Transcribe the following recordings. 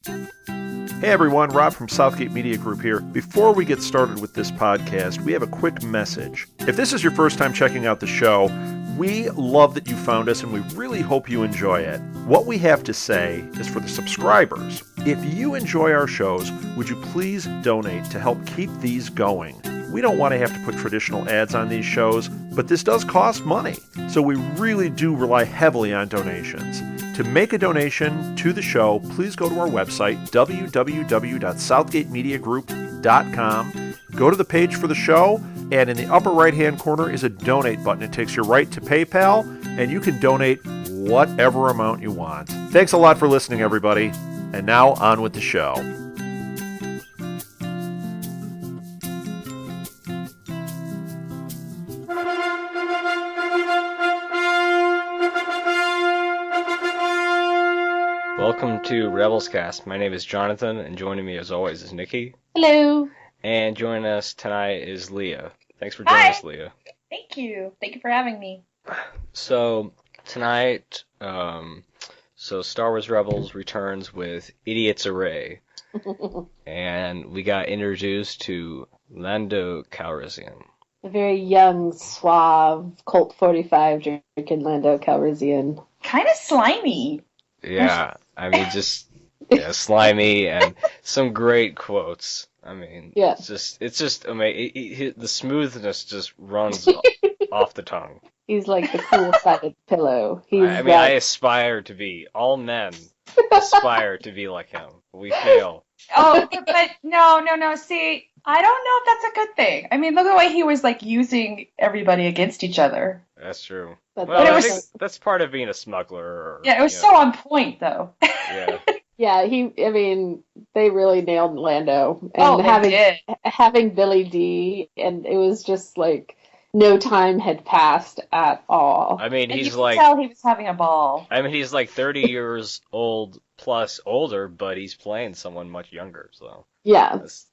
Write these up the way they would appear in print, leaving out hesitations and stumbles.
Hey everyone, Rob from Southgate Media Group here. Before we get started with this podcast, we have a quick message. If this is your first time checking out the show, we love that you found us and we really hope you enjoy it. What we have to say is for the subscribers. If you enjoy our shows, would you please donate to help keep these going? We don't want to have to put traditional ads on these shows, but this does cost money. So we really do rely heavily on donations. To make a donation to the show, please go to our website, www.southgatemediagroup.com. Go to the page for the show, and in the upper right-hand corner is a donate button. It takes you right to PayPal, and you can donate whatever amount you want. Thanks a lot for listening, everybody. And now, on with the show. Welcome to RebelsCast. My name is Jonathan, and joining me as always is Nicki. Hello. And joining us tonight is Leah. Thanks for joining us, Leah. Thank you. Thank you for having me. So, tonight, Star Wars Rebels returns with Idiot's Array. And we got introduced to Lando Calrissian. A very young, suave, Colt 45 drinking Lando Calrissian. Kind of slimy. Yeah, I mean, just slimy and some great quotes. I mean, yeah. it's just amazing. The smoothness just runs off the tongue. He's like the cool-sided pillow. I aspire to be. All men aspire to be like him. We fail. Oh, but no. See, I don't know if that's a good thing. I mean, look at the way he was like using everybody against each other. That's true. But I think that's part of being a smuggler. Yeah, it was so on point, though. Yeah. Yeah, they really nailed Lando. And having Billy D, and it was just like no time had passed at all. I mean, and he's you could tell he was having a ball. I mean, he's like 30 years old plus older, but he's playing someone much younger, so. Yeah. It's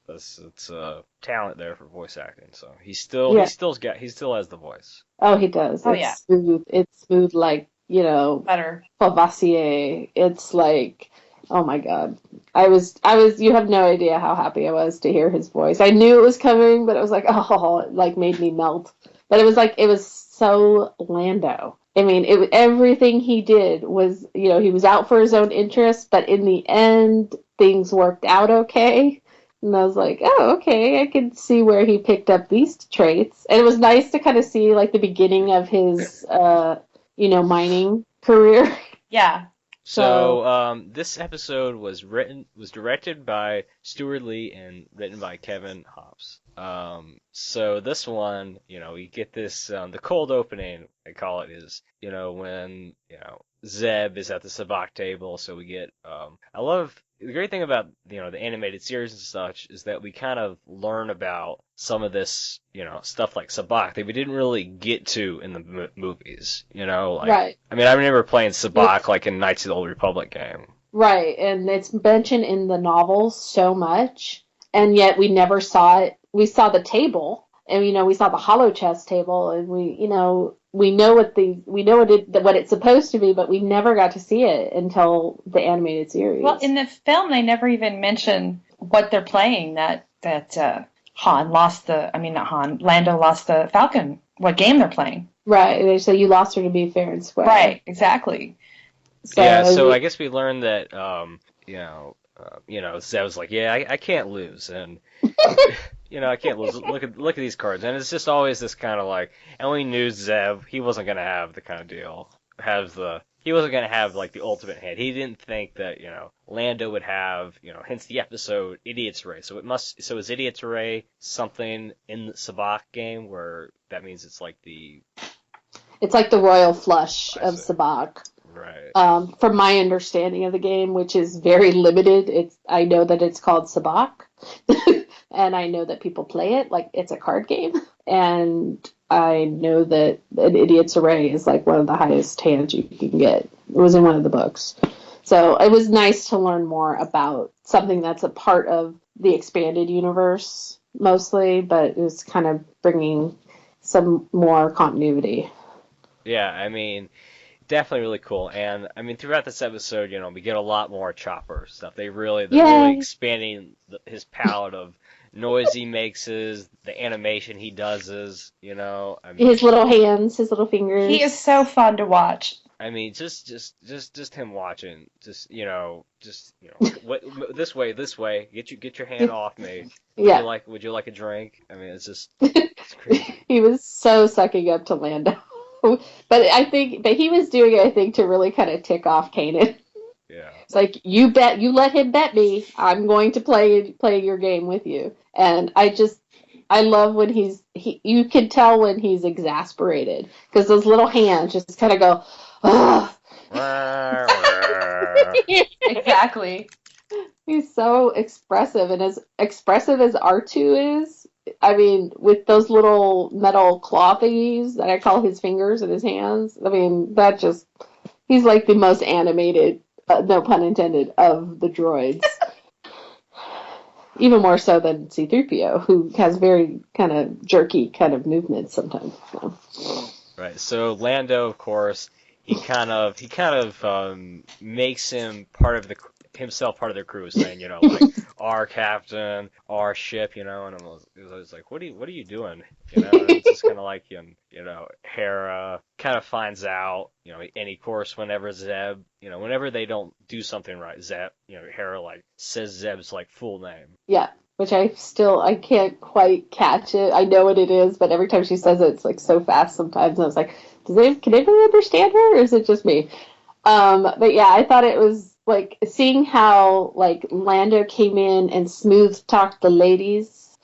talent there for voice acting. So he still has the voice. Oh, he does. Smooth. It's smooth like, butter. Favassier. It's like, oh my God. You have no idea how happy I was to hear his voice. I knew it was coming, but it was like, oh, it like made me melt. But it was so Lando. I mean, everything he did was, he was out for his own interests, but in the end, things worked out okay. And I was like, oh, okay, I can see where he picked up these traits. And it was nice to kind of see, like, the beginning of his, mining career. Yeah. So this episode was directed by Stuart Lee and written by Kevin Hobbs. So this one, we get this, the cold opening, I call it, is, when, Zeb is at the sabacc table, so we get, the great thing about, the animated series and such is that we kind of learn about some of this, stuff like sabacc that we didn't really get to in the movies, Right. I mean, I remember playing sabacc like in Knights of the Old Republic game. Right, and it's mentioned in the novels so much, and yet we never saw it. We saw the table, and we saw the hollow chest table, and we know what it's supposed to be, but we never got to see it until the animated series. Well, in the film, they never even mention what they're playing. That Lando lost the Falcon. What game they're playing? Right. They say you lost her to be fair and square. Right. Exactly. So I guess we learned that Zeb was like, I can't lose, and I can't lose. Look at these cards, and it's just always this kind of like, and we knew Zeb, he wasn't gonna have the kind of deal, he wasn't gonna have like the ultimate hand. He didn't think that Lando would have hence the episode Idiot's Array. So is Idiot's Array something in the sabacc game where that means it's like the royal flush of sabacc. Right. From my understanding of the game, which is very limited, I know that it's called sabacc, and I know that people play it like it's a card game, and I know that an Idiot's Array is like one of the highest hands you can get. It was in one of the books. So it was nice to learn more about something that's a part of the expanded universe mostly, but it was kind of bringing some more continuity. Yeah, I mean, definitely really cool. And I mean, throughout this episode, we get a lot more Chopper stuff. They're really Yay. expanding his palette of noise he makes, the animation he does I mean, His little hands, his little fingers. He is so fun to watch. I mean, just him watching, this way, get your hand off me. Yeah. Would you like a drink? I mean, it's crazy. He was so sucking up to Lando. But he was doing it, I think, to really kind of tick off Kanan. Yeah. It's like, you let him bet me. I'm going to play your game with you. And I love when you can tell when he's exasperated, because those little hands just kind of go, ugh. Exactly. He's so expressive, and as expressive as R2 is, I mean, with those little metal claw thingies that I call his fingers and his hands, I mean, he's like the most animated, no pun intended, of the droids. Even more so than C-3PO, who has very kind of jerky kind of movements sometimes. So. Right. So Lando, of course, he kind of makes himself part of the crew, saying, like, our captain, our ship, and I was like, what are you doing? And it's just kind of like Hera kind of finds out, and of course, whenever Zeb, whenever they don't do something right, Zeb, Hera like says Zeb's like full name. Yeah, which I can't quite catch it. I know what it is, but every time she says it, it's like so fast sometimes. And I was like, can anybody understand her, or is it just me? But yeah, I thought it was like seeing how like Lando came in and smooth talked the ladies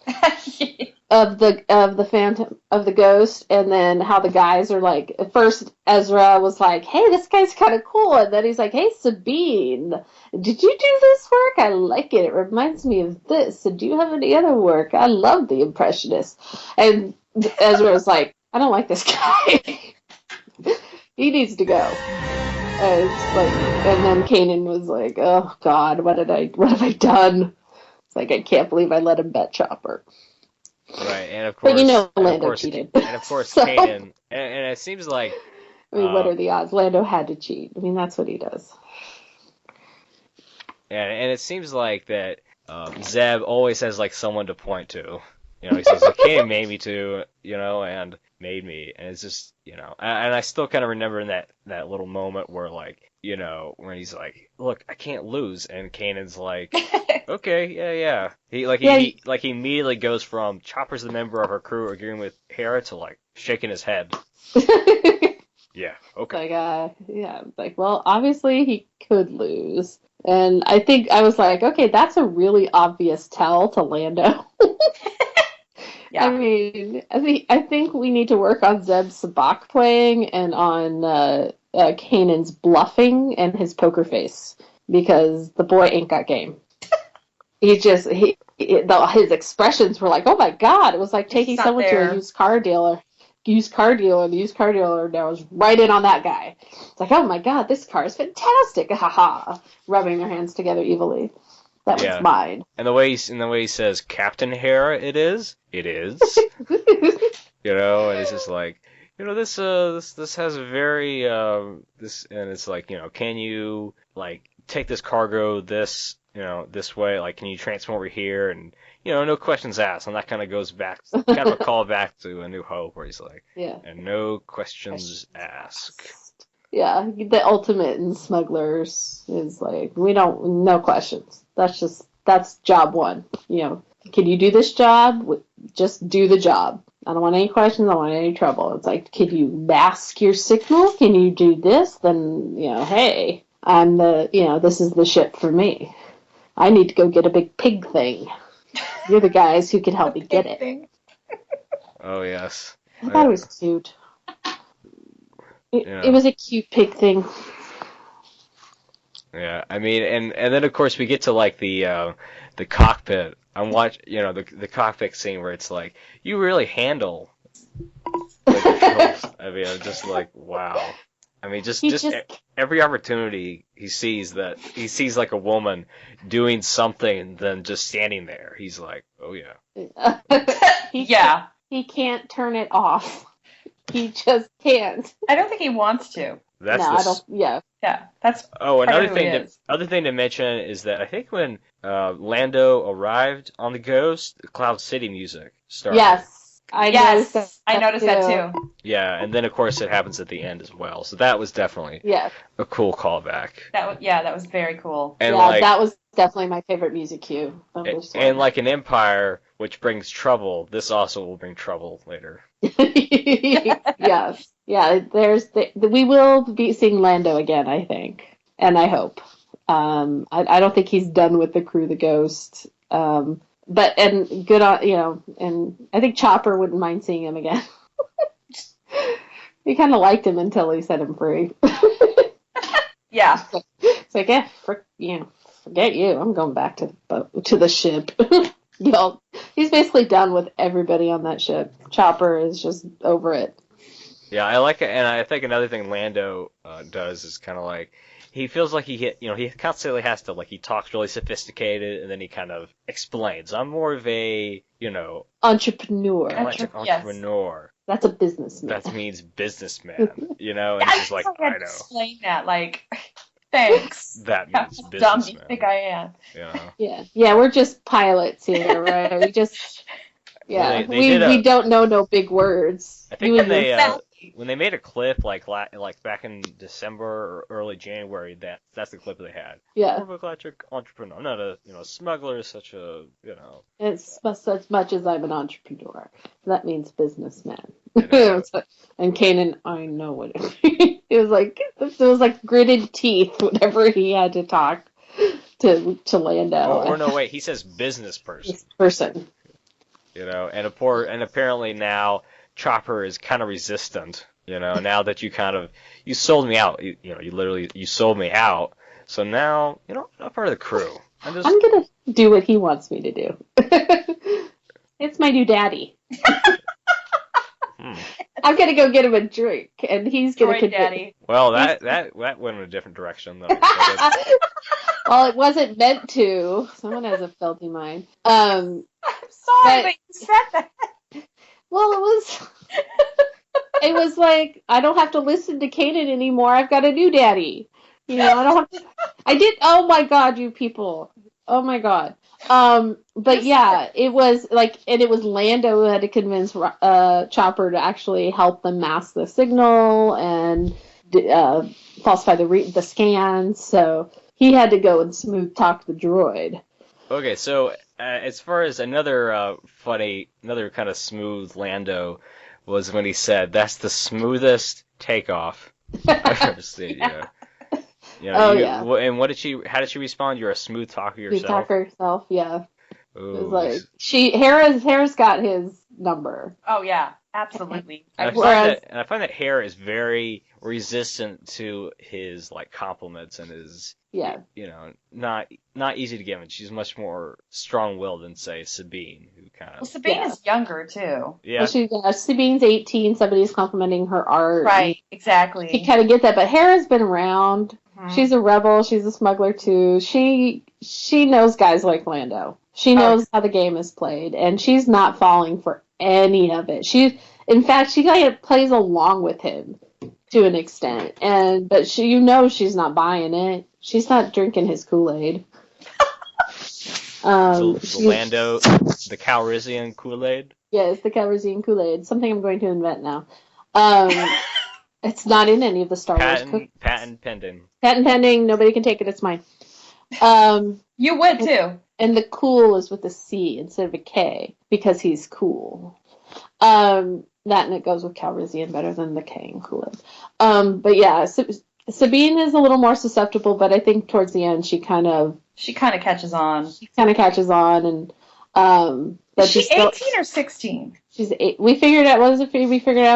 of the Phantom of the Ghost, and then how the guys are like, at first Ezra was like, hey, this guy's kind of cool, and then he's like, hey, Sabine, did you do this work? I like it. It reminds me of this. And do you have any other work? I love the Impressionist. And Ezra was like, I don't like this guy. He needs to go. And then Kanan was like, "Oh God, what have I done?" It's like, I can't believe I let him bet Chopper. Right, and of course, Lando cheated. And of course, so, Kanan, and it seems like, I mean, what are the odds? Lando had to cheat. I mean, that's what he does. And it seems like that Zeb always has like someone to point to. He says, like, Kanan made me to, and made me, and it's just, and I still kind of remember in that little moment where, like, when he's like, look, I can't lose, and Kanan's like, okay, yeah. He immediately goes from Chopper's the member of her crew agreeing with Hera to like shaking his head. Yeah, okay. Like, well, obviously he could lose, and I think I was like, okay, that's a really obvious tell to Lando. Yeah. I mean, I think we need to work on Zeb's sabacc playing and on Kanan's bluffing and his poker face, because the boy ain't got game. His expressions were like, oh my God, it was like taking someone to a used car dealer. The used car dealer now is right in on that guy. It's like, oh my God, this car is fantastic, haha, rubbing their hands together evilly. That was mine. And the way he says, Captain Hera, it is. And it's just like, this has a very this, and it's like, can you like take this cargo this way, like, can you transform over here, and no questions asked, and that kind of goes back, kind of a call back to A New Hope, where he's like, and no questions asked. Yeah, the ultimate in smugglers is like, no questions. That's job one. Can you do this job? Just do the job. I don't want any questions. I don't want any trouble. It's like, can you mask your signal? Can you do this? Then, hey, I'm this is the ship for me. I need to go get a big pig thing. You're the guys who can help me get it. Oh, yes. I thought it was cute. It was a cute pig thing. Yeah, I mean, and then of course we get to like the cockpit. I'm the cockpit scene where it's like, you really handle like, the controls. I mean, I'm just like, wow. I mean, just every opportunity he sees like a woman doing something than just standing there, he's like, oh yeah. He can't turn it off. He just can't. I don't think he wants to. That's no, the I don't. Yeah. Yeah, that's Oh, part another of who he thing is. other thing to mention is that I think when Lando arrived on the Ghost, the Cloud City music started. Yes, I noticed that. Yes, I noticed that too. Yeah, and then of course it happens at the end as well. So that was definitely Yes. a cool callback. That was very cool. And yeah, like that was definitely my favorite music cue of this one. and like an Empire, which brings trouble, this also will bring trouble later. Yes. Yeah, we will be seeing Lando again, I think. And I hope. I don't think he's done with the crew, the Ghost. But and good on and I think Chopper wouldn't mind seeing him again. He kind of liked him until he set him free. Yeah. It's like, forget you. I'm going back to the ship. He's basically done with everybody on that ship. Chopper is just over it. Yeah, I like it, and I think another thing Lando does is kind of like he feels like he constantly has to he talks really sophisticated, and then he kind of explains. I'm more of a Entrepreneur. electric entrepreneur. That's a businessman. That means businessman, and he's like, I know. Explain that, thanks. That means How dumb do you businessman. think I am? Yeah, we're just pilots here, right? We just, Well, we don't know no big words. I think when they made a clip like back in December or early January, that's the clip they had. Yeah. More of an electric entrepreneur. I'm not a smuggler, such a It's as much as I'm an entrepreneur. That means businessman. know. And Kanan, I know what it was like gritted teeth whenever he had to talk to Lando. Or no, wait, he says business person. This person. And apparently now Chopper is kind of resistant. Now that you sold me out. You sold me out. So now I'm not part of the crew. I'm gonna do what he wants me to do. It's my new daddy. I'm gonna go get him a drink, and he's gonna daddy. Well, that went in a different direction though. Well, it wasn't meant to. Someone has a filthy mind. I'm sorry, but you said that. Well, it was like, I don't have to listen to Kanan anymore. I've got a new daddy. I don't have to. I did. Oh my God, you people. Oh my God. But yeah, it was and it was Lando who had to convince Chopper to actually help them mask the signal and falsify the scans. So he had to go and smooth talk the droid. Okay, so as far as another kind of smooth Lando was when he said, "That's the smoothest takeoff I've ever seen." Yeah. And how did she respond? You're a smooth talker yourself. Smooth talker herself, yeah. Ooh. It was like Hera's got his number. Oh yeah, absolutely. I find that Hera is very resistant to his compliments and his not easy to give, and she's much more strong-willed than say Sabine, who kind of. Well, Sabine is younger too. Yeah. Well, Sabine's 18. Somebody's complimenting her art. Right. Exactly. You kind of get that, but Hera's been around. Mm-hmm. She's a rebel. She's a smuggler too. She knows guys like Lando. She knows how the game is played, and she's not falling for any of it. In fact, she plays along with him to an extent, but she's not buying it. She's not drinking his Kool-Aid. The Lando, the Calrissian Kool-Aid? Yes, the Calrissian Kool-Aid. Something I'm going to invent now. It's not in any of the Star Wars cookies. Patent pending. Patent pending. Nobody can take it. It's mine. You would too. And the cool is with a C instead of a K because he's cool. That and it goes with Calrissian better than the K in Kool-Aid. But yeah, Sabine is a little more susceptible, but I think towards the end she kind of catches on. And but is she 18 or 16? She's 8. We figured out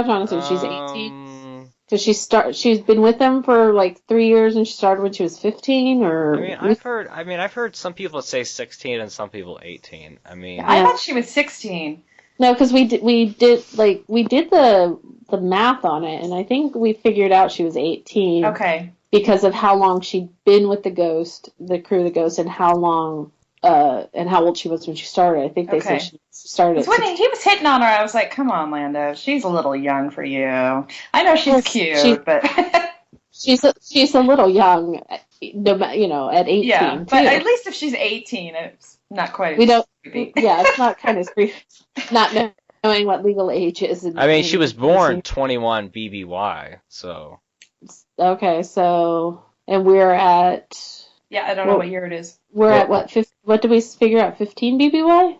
Jonathan. She's 18. Because she's been with them for 3 years, and she started when she was 15. I've heard some people say 16 and some people 18. I thought she was 16. No, because we did the math on it, and I think we figured out she was 18. Okay. Because of how long she'd been with the crew of the Ghost, and how long and how old she was when she started. I think they said she started. When he was hitting on her, I was like, "Come on, Lando, she's a little young for you. I know she's cute, but she's a little young, at 18. Yeah, too. but at least if she's 18, it's not quite as We don't. creepy. Yeah, it's not kind of creepy. Not knowing what legal age is. I mean, she was born 21 BBY, so. Okay, so and we're at. Yeah, I don't know what year it is. We're at what? What did we figure out? 15 BBY.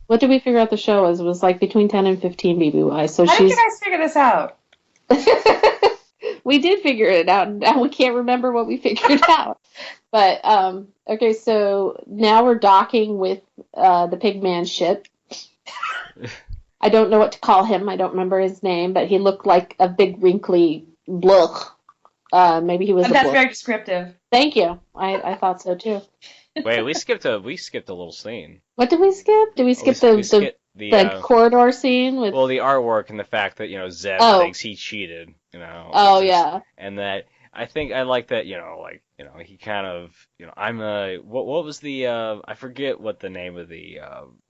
What did we figure out the show was? It was like between 10 and 15 BBY. So How did you guys figure this out? We did figure it out, and now we can't remember what we figured out. But okay, so now we're docking with the Pigman ship. I don't know what to call him. I don't remember his name, but he looked like a big wrinkly blech. Maybe he was. That's very descriptive. Thank you. I thought so too. Wait, we skipped a little scene. What did we skip? Did we skip the corridor scene with? Well, the artwork and the fact that Zeb thinks he cheated. Oh yeah. And that I think I like that. He kind of I'm a what was the I forget what the name of the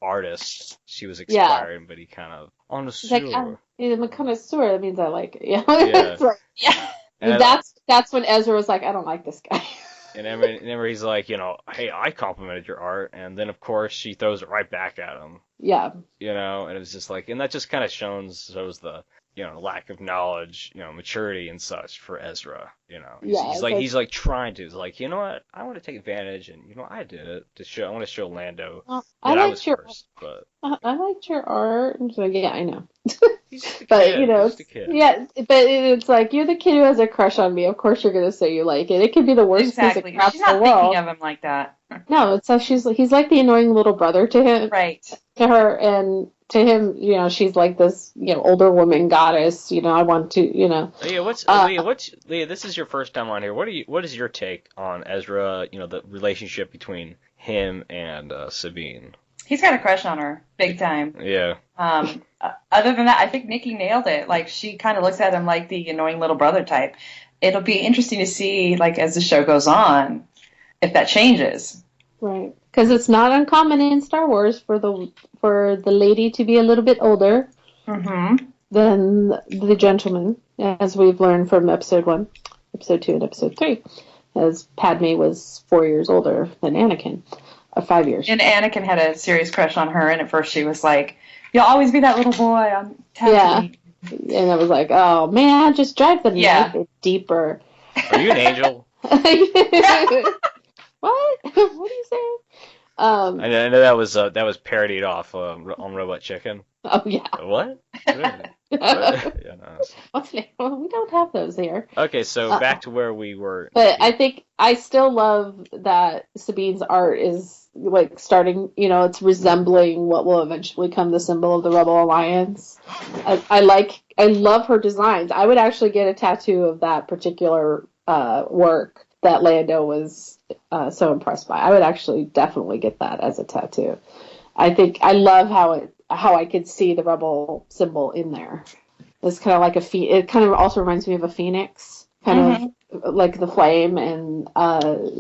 artist she was expiring, but he kind of on the sewer. Like, I'm a connoisseur. That means I like it. Yeah. Yeah. And that's when Ezra was like, I don't like this guy. And then he's like, hey, I complimented your art, and then of course she throws it right back at him. Yeah. And it was just like, and that just kind of shows the lack of knowledge, maturity and such for Ezra. He's like trying to. He's like, you know what? I want to take advantage, and I did it to show. I want to show Lando that I was first. But I liked your art. And so yeah, I know. He's just a but kid. Just a kid. Yeah, but it's like you're the kid who has a crush on me. Of course, you're gonna say you like it. It could be the worst piece of crap She's in the not world. thinking of him like that. No, it's so he's like the annoying little brother to him. Right. To her, and to him, she's like this, older woman goddess. I want to, Leah, this is your first time on here. What is your take on Ezra? The relationship between him and Sabine. He's got a crush on her, big time. Yeah. Other than that, I think Nicki nailed it. Like, she kind of looks at him like the annoying little brother type. It'll be interesting to see, like, as the show goes on, if that changes. Right. Because it's not uncommon in Star Wars for the lady to be a little bit older than the gentleman, as we've learned from episode 1, episode 2, and episode 3, as Padme was 4 years older than Anakin, 5 years. And Anakin had a serious crush on her, and at first she was like, "You'll always be that little boy on Tatooine." Yeah. And I was like, "Oh man, just drive the knife deeper." Are you an angel? What? What are you saying? I know that was parodied off on Robot Chicken. Oh yeah. What? Yeah, no. Well, we don't have those here. Okay, so back to where we were. But I think I still love that Sabine's art is like starting. It's resembling what will eventually become the symbol of the Rebel Alliance. I love her designs. I would actually get a tattoo of that particular work that Lando was so impressed by. I would actually definitely get that as a tattoo. I love how I could see the Rebel symbol in there. It's kind of like it kind of also reminds me of a phoenix, kind of like the flame, and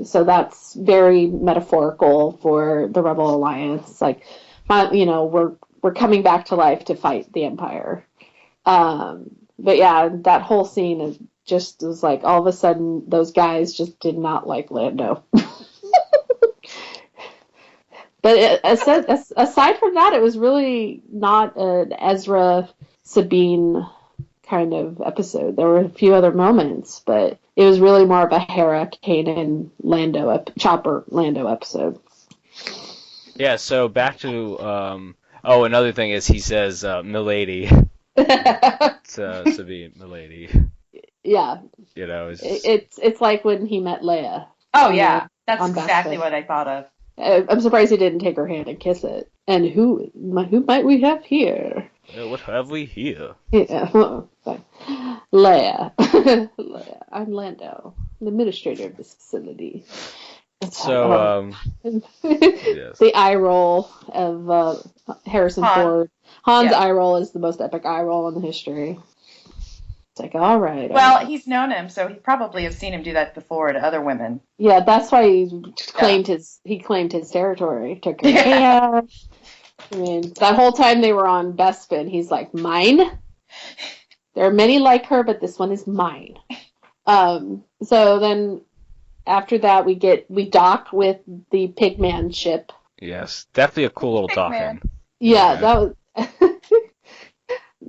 so that's very metaphorical for the Rebel Alliance. Like, we're coming back to life to fight the Empire. But yeah, that whole scene is just was like all of a sudden those guys just did not like Lando. But aside from that, it was really not an Ezra Sabine kind of episode. There were a few other moments, but it was really more of a Hera, Kanan, Chopper Lando episode. Yeah. So back to another thing is he says "milady" to Sabine, "milady." Yeah. It's like when he met Leia. Oh yeah, that's exactly what I thought of. I'm surprised he didn't take her hand and kiss it. And who might we have here? What have we here? Yeah, Leia. Leia. I'm Lando, the administrator of this facility. So, yes. The eye roll of Harrison Ford. Han's eye roll is the most epic eye roll in the history. It's like, all right. Well, he's known him, so he probably have seen him do that before to other women. Yeah, that's why he claimed his territory. Took her hand. I mean, that whole time they were on Bespin, he's like, mine? There are many like her, but this one is mine. So then after that, we dock with the Pigman ship. Yes, definitely a cool little Big docking. man. Yeah, Okay. that was.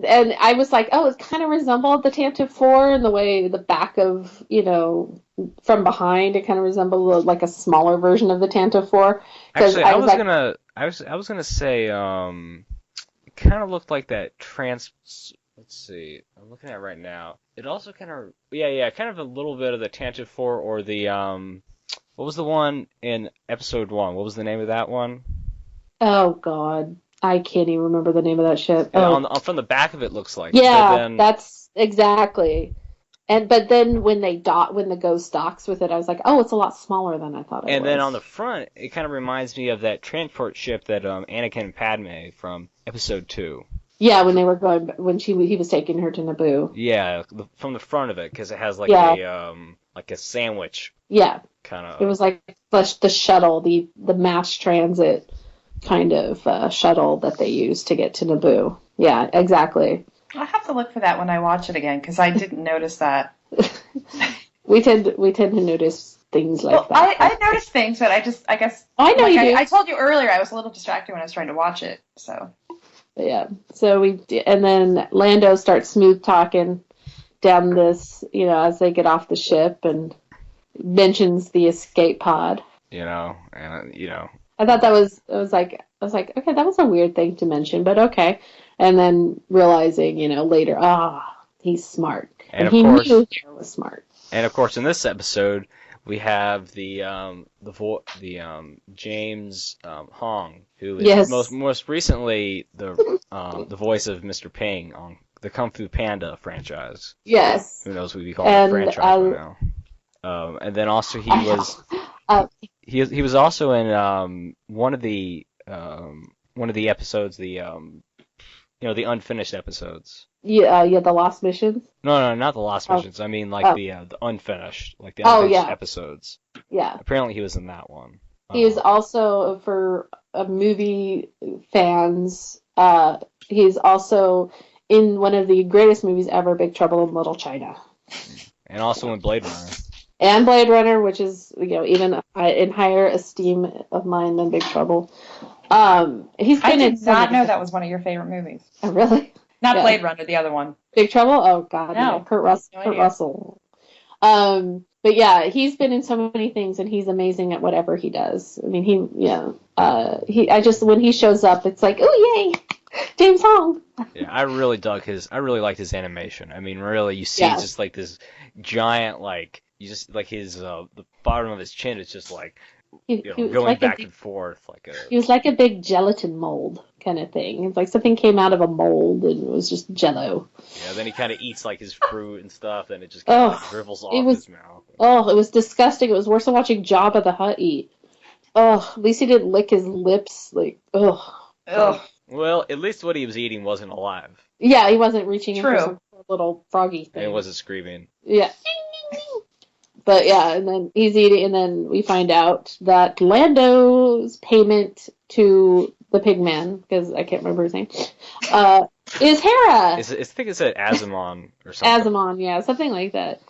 And I was like, oh, it kind of resembled the Tantive 4 in the way the back of, from behind, it kind of resembled like a smaller version of the Tantive 4. Because Actually, I was like, I was gonna say, it kind of looked like that Let's see, I'm looking at it right now. It also kind of, yeah, kind of a little bit of the Tantive 4 or the what was the one in episode 1? What was the name of that one? oh God, I can't even remember the name of that ship. And Oh, from the back of it looks like, but yeah, then that's exactly. But then when when the ghost docks with it, I was like, oh, it's a lot smaller than I thought it and then on was. the front, it kind of reminds me of that transport ship that Anakin and Padme from episode 2. Yeah, when they were going, when he was taking her to Naboo. Yeah, from the front of it, because it has Yeah, like a sandwich yeah. kind It of. was like the shuttle, the mass transit kind of shuttle that they used to get to Naboo. Yeah, exactly. I'll have to look for that when I watch it again because I didn't notice that. We tend to notice things like Well, that. I noticed things, but I guess, I know like you do. I told you earlier, I was a little distracted when I was trying to watch it. So But yeah. So and then Lando starts smooth talking down this, as they get off the ship and mentions the escape pod. And I thought I was like, okay, that was a weird thing to mention, but okay. And then realizing, later, he's smart, and and of he course, knew he was smart. in this episode, we have James Hong, who is Yes, most recently the voice of Mr. Ping on the Kung Fu Panda franchise. yes, Who knows what we call that and franchise by now? And then also uh, he was also in one of the episodes, the unfinished episodes. yeah, the Lost Missions. No, not the Lost Oh, Missions. I mean like oh, the unfinished, like the oh, unfinished yeah, episodes. yeah. Apparently he was in that one. He is also for movie fans. He's also in one of the greatest movies ever, Big Trouble in Little China. And also in Blade Runner. And Blade Runner, which is even in higher esteem of mine than Big Trouble. He's I been in did so not many know that things. was one of your favorite movies. Oh, really? Not Yeah. Blade Runner, the other one. Big Trouble? Oh God, yeah. No, Kurt Russell. no Kurt idea. Russell. But yeah, he's been in so many things, and he's amazing at whatever he does. I mean, when he shows up, it's like, oh yay, James Hong. Yeah, I really liked his animation. I mean, really, you see Yeah. just like this giant, like, you just, like his, the bottom of his chin is just like, He was going like back and forth, like he was like a big gelatin mold kind of thing. It's like something came out of a mold and it was just Jello. yeah, then he kind of eats like his fruit and stuff, and it just kind of Oh, like dribbles it off was his mouth. it was disgusting. It was worse than watching Jabba the Hutt eat. Oh, at least he didn't lick his lips. Like, Ugh. Well, at least what he was eating wasn't alive, yeah, he wasn't reaching in for True. some little froggy and it thing. wasn't screaming. Yeah. But yeah, and then he's eating, and then we find out that Lando's payment to the pigman, because I can't remember his name, is Hera. I think it said Azamon or something. Azamon, yeah, something like that.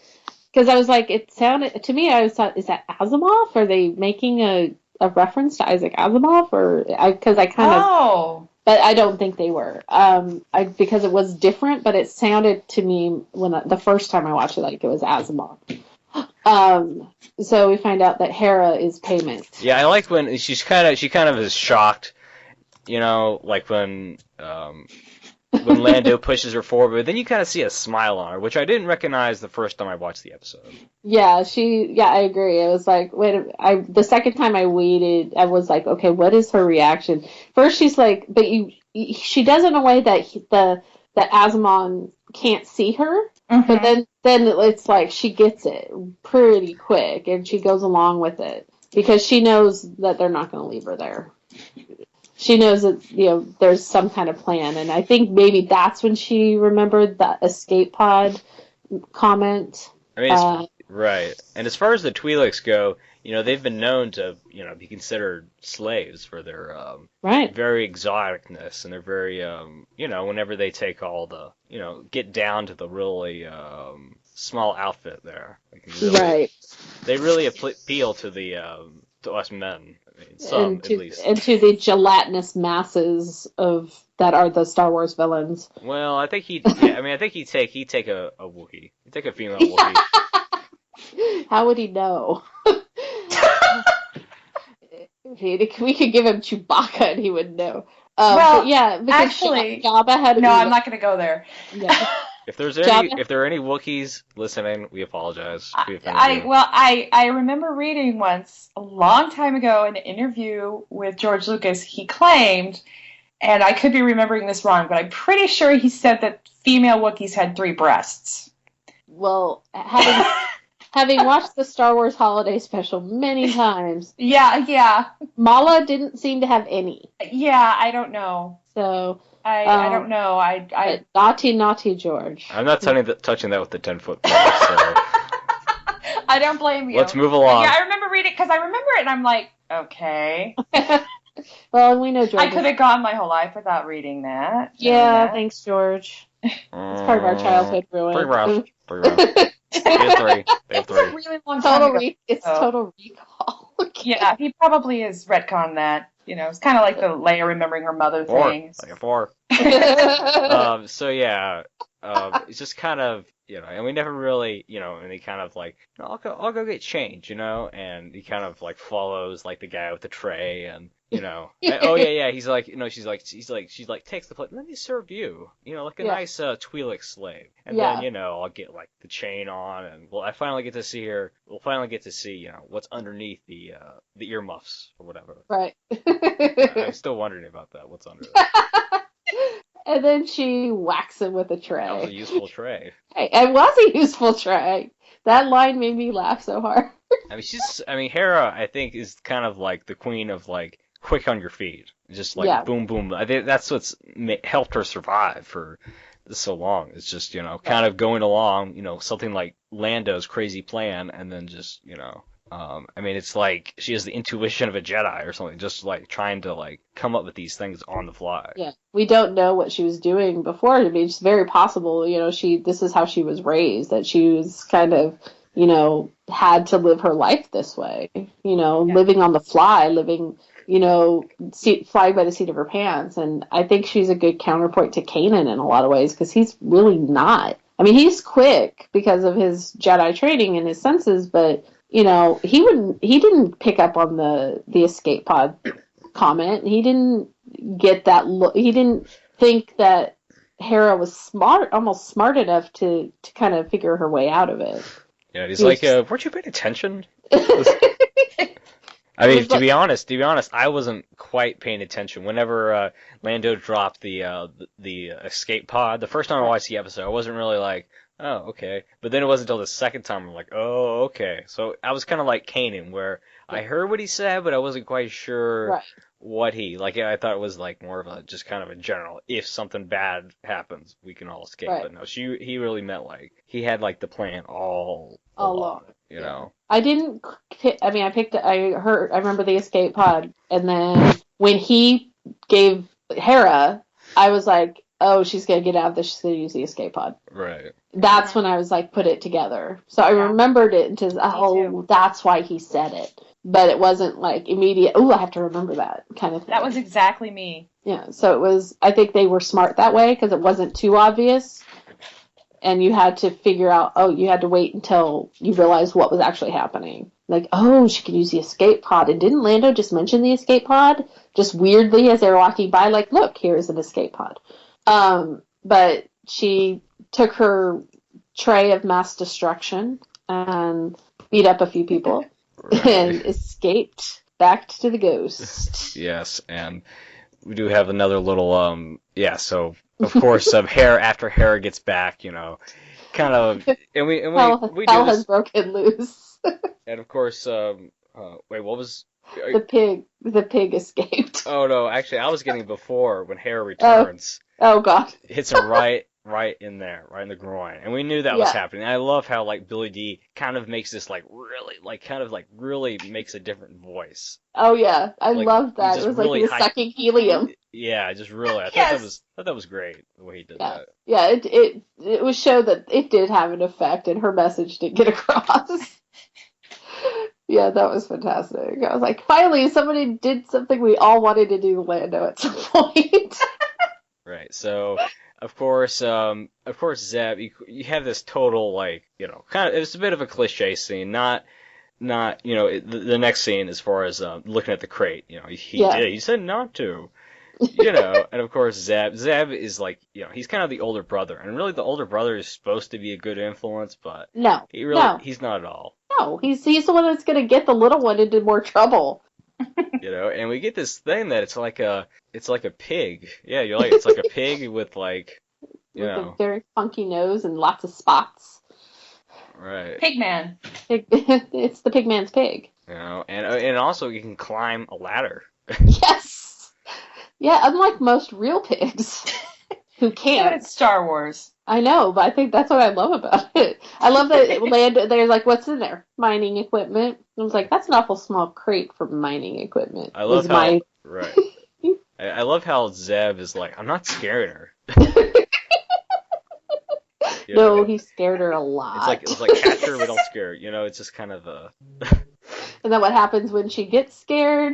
Because I was like, it sounded, to me, I was thought, is that Asimov? Are they making a reference to Isaac Asimov? Because I kind of, Oh. but I don't think they were. Because it was different, but it sounded to me, the first time I watched it, like it was Asimov. So we find out that Hera is payment. Yeah, I liked when she kind of is shocked, like when Lando pushes her forward, but then you kind of see a smile on her, which I didn't recognize the first time I watched the episode. Yeah, I agree. It was like, the second time I waited, I was like, okay, what is her reaction? First, she's like, but she does it in a way that that Asimov can't see her, but then it's like she gets it pretty quick, and she goes along with it because she knows that they're not going to leave her there. She knows that there's some kind of plan, and I think maybe that's when she remembered the escape pod comment. I mean, right. And as far as the Twi'leks go, they've been known to, be considered slaves for their Right. very exoticness, and they're very, whenever they take all the, get down to the really small outfit there. Like, really, Right. They really appeal to the to us men. I mean, some at least. And to the gelatinous masses that are the Star Wars villains. Well, I think he'd take a Wookiee. He'd take a female Wookiee. How would he know? We could give him Chewbacca and he would know. Well, but yeah, because actually, Jabba had to no, be, I'm not going to go there. Yeah. If there are any Wookiees listening, we apologize. We offended you. I remember reading once a long time ago in an interview with George Lucas. He claimed, and I could be remembering this wrong, but I'm pretty sure he said that female Wookiees had 3 breasts. Well, having watched the Star Wars Holiday Special many times, Yeah. Mala didn't seem to have any. Yeah, I don't know. So I don't know. naughty George. I'm not touching that with the 10-foot pole, so I don't blame you. let's move along. Yeah, I remember reading because I remember it, and I'm like, okay. Well, we know George. I could have gone my whole life without reading that. Yeah, thanks, George. It's part of our childhood ruin. 3 rounds. 3 rounds. They have 3. They have 3. It's a really long time ago. It's Total Recall. Yeah, he probably has retconned that. You know, it's kind of like the Leia remembering her mother thing. Like a 4. So yeah, it's just kind of, and we never really, and he kind of like, I'll go get change, and he kind of like follows like the guy with the tray, and oh yeah, he's like, she's like takes the plate, let me serve you, like a nice Twi'lek slave, and then I'll get like the chain on, and we'll finally get to see what's underneath the earmuffs or whatever. Right. I'm still wondering about that. What's under there? And then she whacks him with a tray. That was a useful tray. Hey, it was a useful tray. That line made me laugh so hard. Hera, I think, is kind of like the queen of like quick on your feet, just like boom, boom. I think that's what's helped her survive for so long. It's just kind of going along, something like Lando's crazy plan, and then just it's like she has the intuition of a Jedi or something, just like trying to like come up with these things on the fly. Yeah, we don't know what she was doing before. I mean, it's very possible, this is how she was raised, that she was kind of, had to live her life this way, living on the fly, living, flying by the seat of her pants. And I think she's a good counterpoint to Kanan in a lot of ways, because he's really not. I mean, he's quick because of his Jedi training and his senses, but he didn't pick up on the escape pod comment. He didn't get that look. He didn't think that Hera was almost smart enough to kind of figure her way out of it. Yeah, he's like, weren't you paying attention? I mean, to be honest, I wasn't quite paying attention. Whenever Lando dropped the escape pod, the first time I watched the episode, I wasn't really like, oh, okay. But then it wasn't until the second time I'm like, oh, okay. So I was kind of like Kanan, where I heard what he said, but I wasn't quite sure what I thought it was like more of a just kind of a general, if something bad happens, we can all escape. Right. But no, he really meant like he had like the plan all along. I didn't. I remember the escape pod, and then when he gave Hera, I was like, oh, she's gonna get out of this. She's gonna use the escape pod. Right. That's when I was like, put it together. So I remembered it and that's why he said it. But it wasn't like immediate, I have to remember that kind of thing. That was exactly me. Yeah, so it was, I think they were smart that way because it wasn't too obvious. And you had to figure out, you had to wait until you realized what was actually happening. Like, she could use the escape pod. And didn't Lando just mention the escape pod? Just weirdly as they were walking by, like, look, here's an escape pod. But she took her tray of mass destruction and beat up a few people and escaped back to the ghost. Yes, and we do have another little, so, of course, after Hera gets back, kind of, and we Hell has broken loose. And of course, wait, what was... The pig escaped. Oh, no, actually, I was getting before when Hera returns. Oh, God. Hits him right in there, right in the groin. And we knew that was happening. And I love how, like, Billy D kind of makes this, really makes a different voice. Oh, yeah. I love that. It was really like he was sucking helium. Yeah, just really, I Yes. thought that was great the way he did Yeah, that. yeah. It was show that it did have an effect, and her message did get across. Yeah, that was fantastic. I was like, finally, somebody did something we all wanted to do, Lando, at some point. Right. So, of course, Zeb, you have this total like, kind of it's a bit of a cliche scene. Not, the next scene as far as looking at the crate. Yeah. He said not to. And of course Zeb is like, he's kind of the older brother, and really the older brother is supposed to be a good influence, but No, no, he's not at all. no. He's the one that's gonna get the little one into more trouble. And we get this thing that it's like a pig. Yeah, you're like, it's like a pig with like, you With a know, very funky nose and lots of spots. right. Pigman. It's the pigman's pig. And also you can climb a ladder. Yes. Yeah, unlike most real pigs who Yeah, but can't. it's Star Wars. I know, but I think that's what I love about it. I love that Lando. They're like, "What's in there? Mining equipment." I was like, "That's an awful small crate for mining equipment." I love Is how my right. I love how Zeb is like, I'm not scaring her. You No, know? he scared her a lot. It's like catch her but don't scare her. It's just kind of a And then what happens when she gets scared?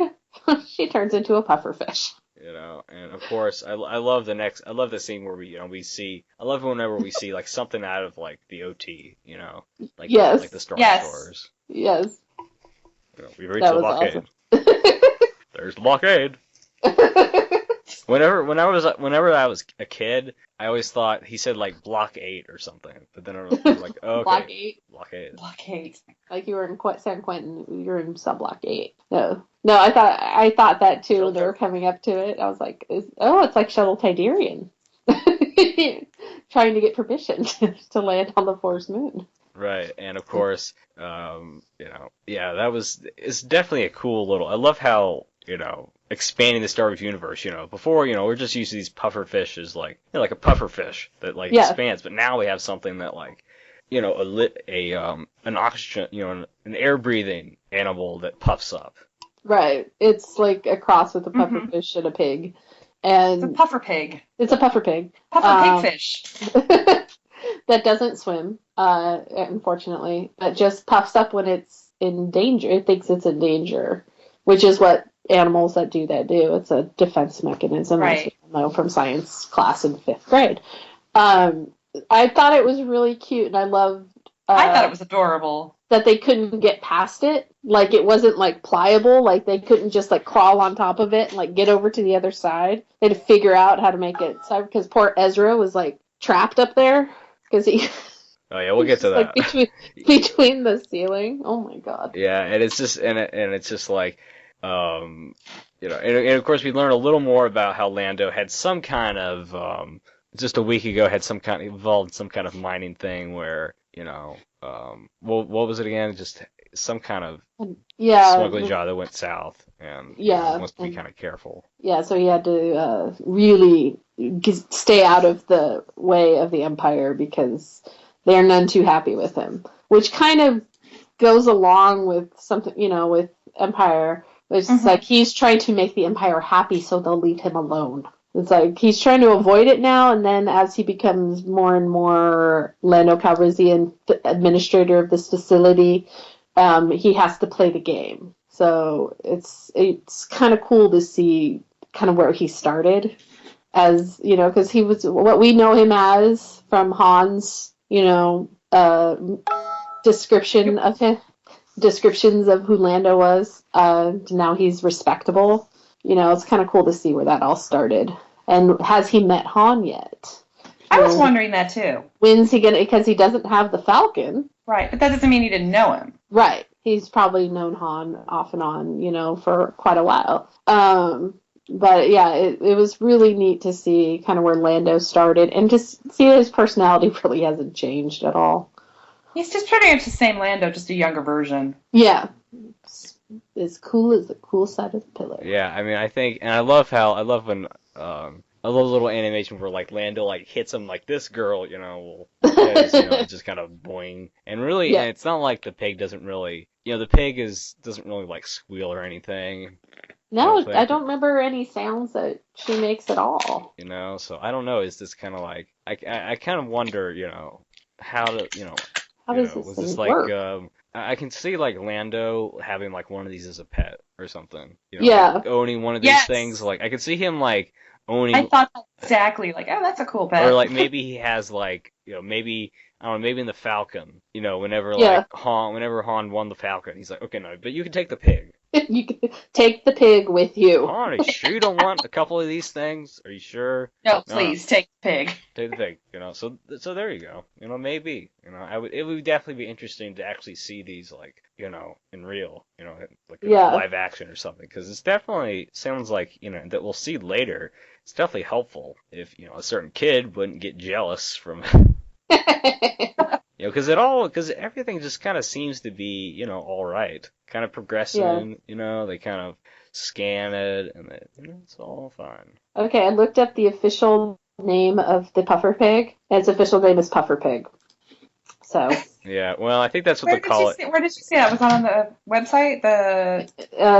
She turns into a pufferfish. And of course I love the scene where we see, I love whenever we see like something out of like the OT, like Yes. like the Star Yes. Stores. Yes, We reached that the was blockade. awesome. There's the blockade. Whenever I was a kid, I always thought he said like block 8 or something, but then I was like, oh, okay, Block 8. blockade. Blockade. Like you were in San Quentin, you're in sub-block 8. No, I thought that too when they were coming up to it. I was like, it's like Shuttle Tidarian. Trying to get permission to land on the Forest Moon. Right, and of course, it's definitely a cool little. I love how expanding the Star Wars universe. Before we're just used to these puffer fish as like like a puffer fish that like Yeah. expands, but now we have something that like an oxygen an air breathing animal that puffs up. Right. It's like a cross with a Mhm. pufferfish and a pig. It's a And puffer pig. it's a puffer pig. Puffer pigfish. That doesn't swim, unfortunately, but just puffs up when it's in danger. It thinks it's in danger, which is what animals that do. It's a defense mechanism, as Right. we know from science class in 5th grade. I thought it was really cute, and I loved I thought it was adorable. that they couldn't get past it. Like, it wasn't, like, pliable. Like, they couldn't just, like, crawl on top of it and, like, get over to the other side. They had to figure out how to make it so, because poor Ezra was, like, trapped up there. Because he... Oh yeah, we'll get to that. Like, between the ceiling. Oh, my God. Yeah, and it's just it's just like, and of course we learn a little more about how Lando had some kind of just a week ago had some kind involved in some kind of mining thing where what was it again? Just some kind of Yeah. smuggling job that went south, and wants to be kind of careful. Yeah, so he had to really stay out of the way of the Empire because they're none too happy with him. Which kind of goes along with something, with Empire. It's like he's trying to make the Empire happy so they'll leave him alone. It's like he's trying to avoid it now, and then as he becomes more and more Lando Calrissian, administrator of this facility, he has to play the game. So it's kind of cool to see kind of where he started, as because he was what we know him as from Han's descriptions of who Lando was. Now he's respectable. It's kind of cool to see where that all started. And has he met Han yet? I was wondering that too. When's he gonna? Because he doesn't have the Falcon. Right, but that doesn't mean he didn't know him. Right. He's probably known Han off and on, for quite a while. But yeah, it was really neat to see kind of where Lando started and just see his personality really hasn't changed at all. He's just pretty much the same Lando, just a younger version. Yeah. It's as cool as the cool side of the pillar. Yeah, I mean, I think, and I love when I love little animation where like Lando like hits him like this girl, it's just kind of boing. And really, Yeah. and it's not like the pig doesn't really, the pig doesn't really like squeal or anything. No, think? I don't remember any sounds that she makes at all. So I don't know. Is this kind of like I kind of wonder, how to, How does this was this thing like work? I can see like Lando having like one of these as a pet or something. Yeah. Like owning one of these Yes. things. Like I could see him like I owning, thought that exactly. Like, oh, that's a cool pet. or like maybe he has like, maybe I don't know, maybe in the Falcon, whenever Yeah. like whenever Han won the Falcon, he's like, okay, no, but you can take the pig. You can take the pig with you. Han, are you sure you don't want a couple of these things? Are you sure? No, No. please take the pig. Take the pig, So there you go. Maybe. It would definitely be interesting to actually see these like, in real, like Yeah. live action or something, because it's definitely sounds like, that we'll see later. It's definitely helpful if, a certain kid wouldn't get jealous from, because everything just kind of seems to be, all right, kind of progressing, they kind of scan it and it's all fine. Okay, I looked up the official name of the puffer pig. And its official name is puffer pig. So. Yeah, well, I think that's what they call it. Where did you see that? Was that on the website?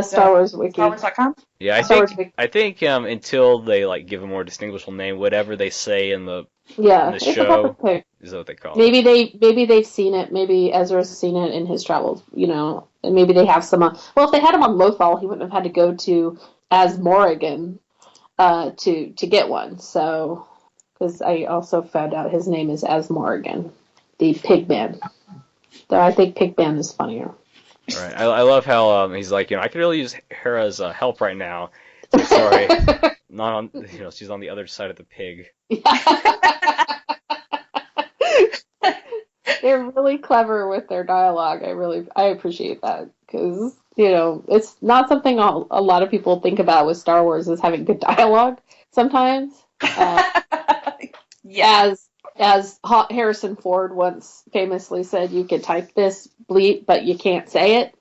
Star Wars Wiki. StarWars.com? Yeah, Star Wars Wiki. I think until they like give a more distinguishable name, whatever they say in the It's a show puffer pig. is what they call it. Maybe they've seen it. Maybe Ezra's seen it in his travels. And maybe they have some on. Well, if they had him on Lothal, he wouldn't have had to go to s1e10 to get one. So, because I also found out his name is s1e10, the Pigman. So I think Pigman is funnier. Right. I love how he's like, I could really use Hera's help right now. It's like, sorry, not on. She's on the other side of the pig. They're really clever with their dialogue. I appreciate that because it's not something a lot of people think about with Star Wars is having good dialogue sometimes. As Harrison Ford once famously said, you can type this bleep, but you can't say it.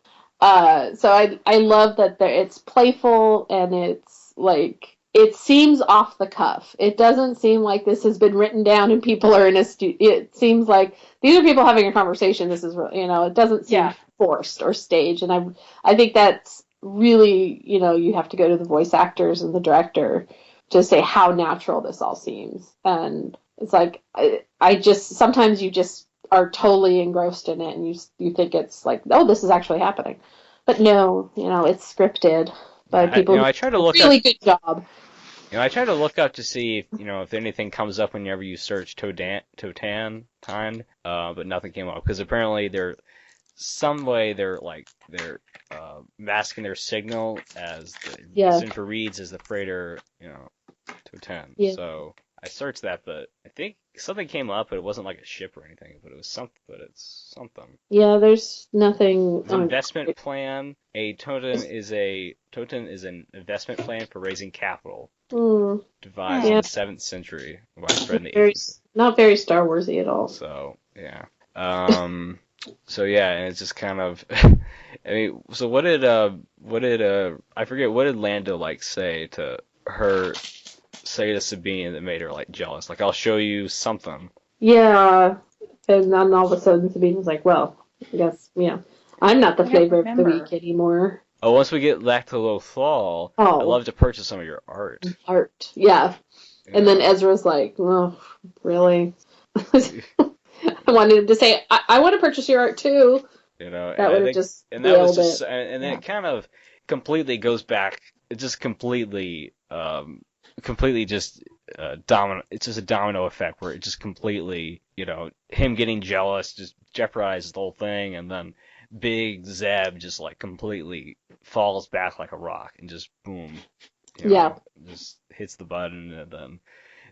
So I love that it's playful and it's like it seems off the cuff. It doesn't seem like this has been written down and people are in a it seems like these are people having a conversation. This is it doesn't seem forced or staged, and I think that's really you have to go to the voice actors and the director to say how natural this all seems. And it's like I just sometimes you just are totally engrossed in it and you think it's like, oh, this is actually happening, but no, it's scripted by people. I try to look really up, good job. I try to look up to see if anything comes up whenever you search Totan, but nothing came up because apparently they're masking their signal as the Center reads as the freighter Totan. Yeah. So I searched that, but I think something came up, but it wasn't like a ship or anything, but it was something. But it's something. Yeah, there's nothing. It's an investment plan. Totan is an investment plan for raising capital. Devised in the 7th century, widespread in the 8th. Not very Star Warsy at all. So yeah. And it's just kind of. I mean, so what did I forget? What did Lando say to her? Say to Sabine that made her jealous. I'll show you something. Yeah, and then all of a sudden Sabine was like, "Well, I guess I'm not the flavor of the week anymore." Oh, once we get back to Lothal, I'd love to purchase some of your art. Yeah. And then Ezra's like, "Oh, really?" I wanted him to say, "I want to purchase your art too." That would have just and that was just it. And then it kind of completely goes back. It just completely just domino. It's just a domino effect where it just completely, him getting jealous just jeopardizes the whole thing, and then Big Zeb just completely falls back like a rock and just boom, just hits the button, and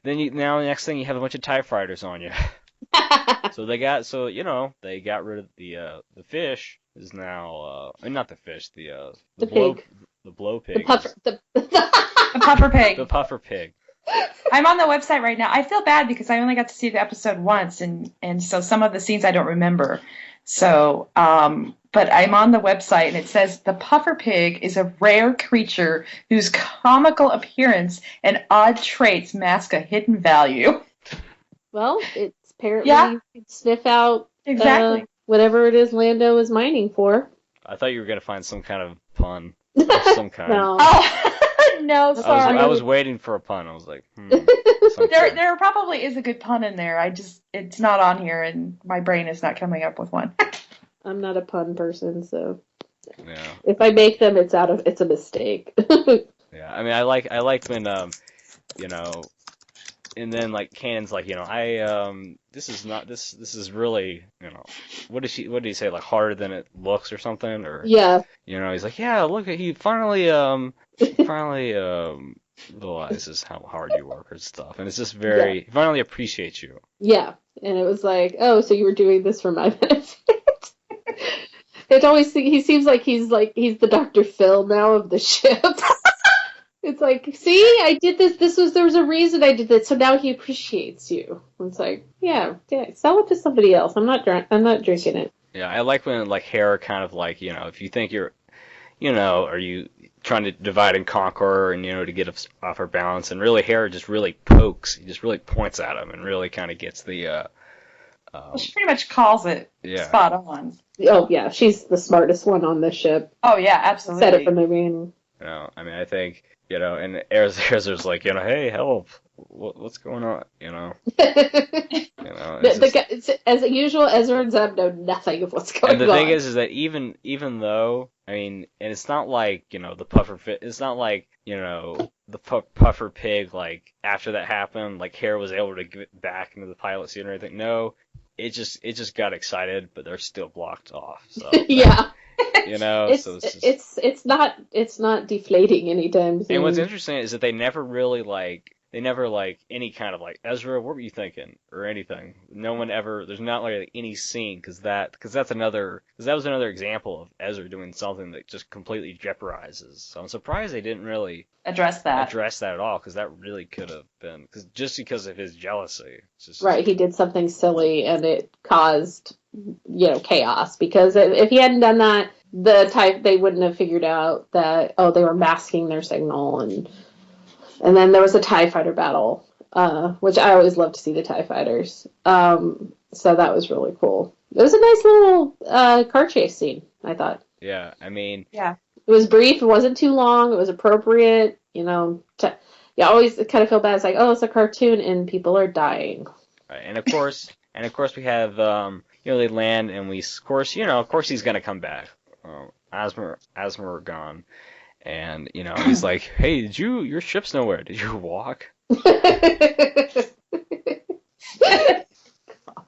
then now the next thing you have a bunch of TIE fighters on you. So they got rid of the fish is now not the fish the pig. The blow pig. The puffer pig. The puffer pig. I'm on the website right now. I feel bad because I only got to see the episode once, and so some of the scenes I don't remember. So, but I'm on the website, and it says the puffer pig is a rare creature whose comical appearance and odd traits mask a hidden value. Well, it's apparently you can sniff out exactly whatever it is Lando is mining for. I thought you were gonna find some kind of pun. of some kind. No. Oh, no, sorry. I was waiting for a pun. I was like, some There, kind. there probably is a good pun in there. It's not on here, and my brain is not coming up with one. I'm not a pun person, so Yeah. if I make them, it's a mistake. Yeah. I mean, I liked when you know, and then like Kanan's like, this is really, what did he say, like harder than it looks or something, or Yeah. he's like, yeah, look, he finally realizes how hard you work and stuff, and it's just he finally appreciates you. Yeah. And it was like, oh, so you were doing this for my benefit. He seems like he's the Dr. Phil now of the ship. It's like, see, I did this. There was a reason I did this, so now he appreciates you. It's like, yeah, sell it to somebody else. I'm not drinking it. Yeah, I like when like Hera kind of like, if you think you're, are you trying to divide and conquer and to get off her balance, and really Hera just really pokes, he just really points at him and really kind of gets the. Well, she pretty much calls it spot on. Oh yeah, she's the smartest one on the ship. Oh yeah, absolutely. Said it from the beginning. I mean, I think, and Ezra's like, hey, help, what's going on, As usual, Ezra and Zeb know nothing of what's going on. And the thing is that even though, I mean, and it's not like, the puffer fit, it's not like, the puffer pig, like, after that happened, like, Hera was able to get back into the pilot seat or anything. No, it just got excited, but they're still blocked off, so. Yeah. So it's not deflating anytime soon. And what's interesting is that they never any kind of like, Ezra, what were you thinking, or anything. No one ever. There's not like any scene because that was another example of Ezra doing something that just completely jeopardizes. So I'm surprised they didn't really address that at all, because that really could have been because of his jealousy. Right, he did something silly and it caused chaos, because if he hadn't done that, they wouldn't have figured out that they were masking their signal, and then there was a TIE fighter battle, which I always love to see the TIE fighters. So that was really cool. It was a nice little car chase scene, I thought. Yeah, I mean, yeah, it was brief. It wasn't too long. It was appropriate. You always kind of feel bad. It's like, it's a cartoon and people are dying. Right, and of course we have they land, and of course he's gonna come back. Asmer gone, and he's like, hey, your ship's nowhere. Did you walk?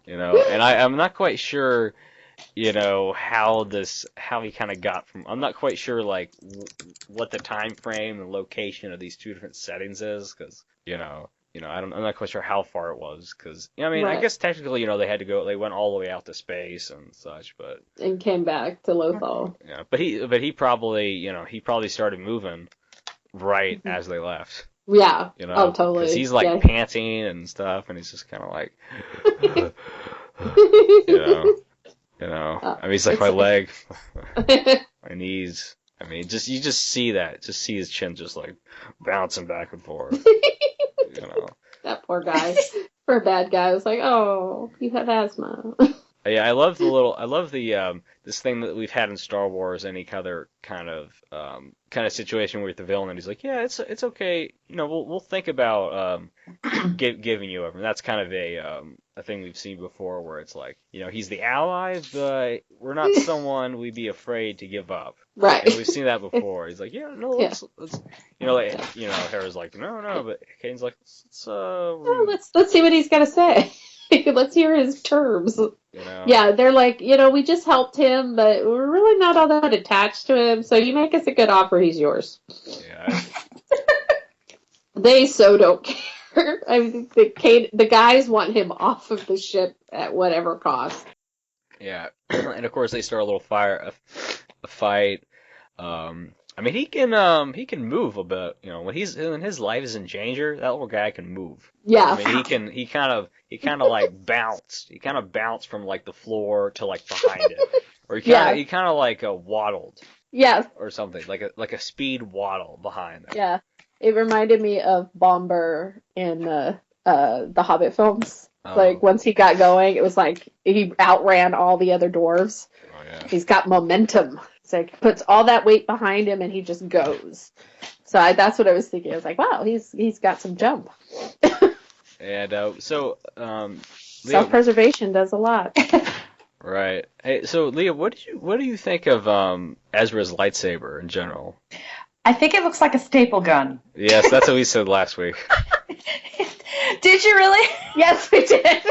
And I'm not quite sure, how he kind of got from. I'm not quite sure like what the time frame and location of these two different settings is, because I'm not quite sure how far it was, because Right. I guess technically they went all the way out to space and such, but and came back to Lothal. yeah, but he probably started moving right as they left. Yeah. Oh, totally. Because he's like panting and stuff, and he's just kind of like, I mean, he's like, my leg, my knees. I mean, you just see that, just see his chin just like bouncing back and forth. That poor guy. For a bad guy, I was like, oh, you have asthma. Yeah, I love the this thing that we've had in Star Wars, any other kind of situation with the villain, and he's like, yeah, it's okay, we'll think about giving you over. And that's kind of a thing we've seen before, where it's like, he's the ally, but we're not someone we'd be afraid to give up. Right. And we've seen that before. He's like, yeah, no, let's Hera's like, no, but Kane's like, let's see what he's got to say. Let's hear his terms. Yeah, they're like, we just helped him, but we're really not all that attached to him, so you make us a good offer, he's yours. Yeah. They so don't care. I mean, the guys want him off of the ship at whatever cost. Yeah, and of course they start a little a fight. I mean, he can move a bit. When his life is in danger, that little guy can move. Yeah. I mean, he kind of like bounced. He kind of bounced from like the floor to like behind it, or he kind of like waddled. Yeah. Or something like a speed waddle behind it. Yeah. It reminded me of Bomber in the Hobbit films. Like, once he got going, it was like he outran all the other dwarves. Oh, yeah. He's got momentum. It's like puts all that weight behind him and he just goes. So that's what I was thinking. I was like, wow, he's got some jump. And Leah, Self-preservation does a lot. right? Hey, so Leah, what do you think of Ezra's lightsaber in general? I think it looks like a staple gun. Yes, that's what we said last week. Did you really? Yes, we did.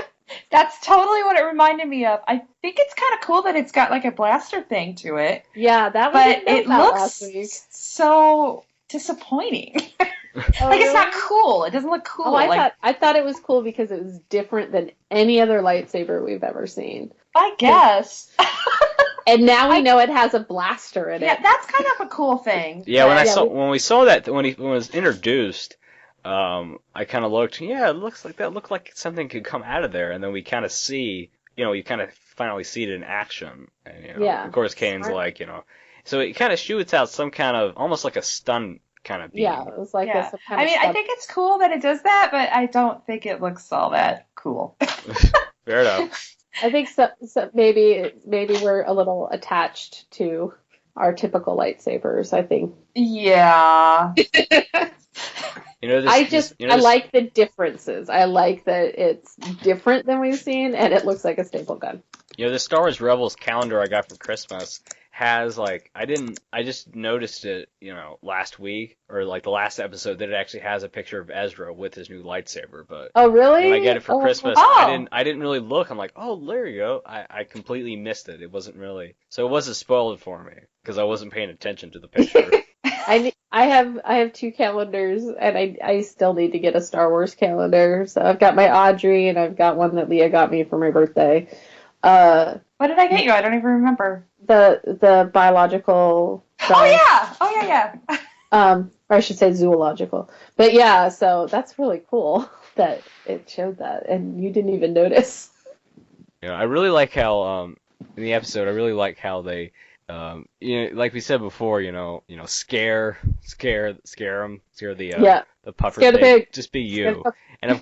That's totally what it reminded me of. I think it's kind of cool that it's got like a blaster thing to it. Yeah, that was but it looks so disappointing. Oh, like, it's really? not cool. It doesn't look cool. Oh, I thought it was cool because it was different than any other lightsaber we've ever seen. I guess. And now we know it has a blaster in it. Yeah, that's kind of a cool thing. Yeah, but- when we saw that when it was introduced, I kind of looked. Yeah, it looks like that looked like something could come out of there, and then we kind of see, you kind of finally see it in action. And, Yeah. Of course, Kane's like, so it kind of shoots out some kind of almost like a stun kind of beam. Yeah, it was like Yeah. some kind of I stuff. think it's cool that it does that, but I don't think it looks all that cool. Fair enough. I think so maybe we're a little attached to our typical lightsabers, I think. Yeah. I like the differences. I like that it's different than we've seen, and it looks like a staple gun. The Star Wars Rebels calendar I got for Christmas has I just noticed it, last week or like the last episode that it actually has a picture of Ezra with his new lightsaber. But oh, really? when I get it for Christmas, Oh. I didn't really look. I'm like, oh, there you go. I completely missed it. It wasn't really, so it wasn't spoiled for me because I wasn't paying attention to the picture. I have two calendars, and I still need to get a Star Wars calendar. So I've got my Audrey, and I've got one that Leah got me for my birthday. What did I get you? I don't even remember. The biological. Oh yeah. Or I should say zoological. But yeah, so that's really cool that it showed that, and you didn't even notice. I really like how in the episode I really like how they like we said before, scare them, scare the puppers. Scare the pig. Just be you. And of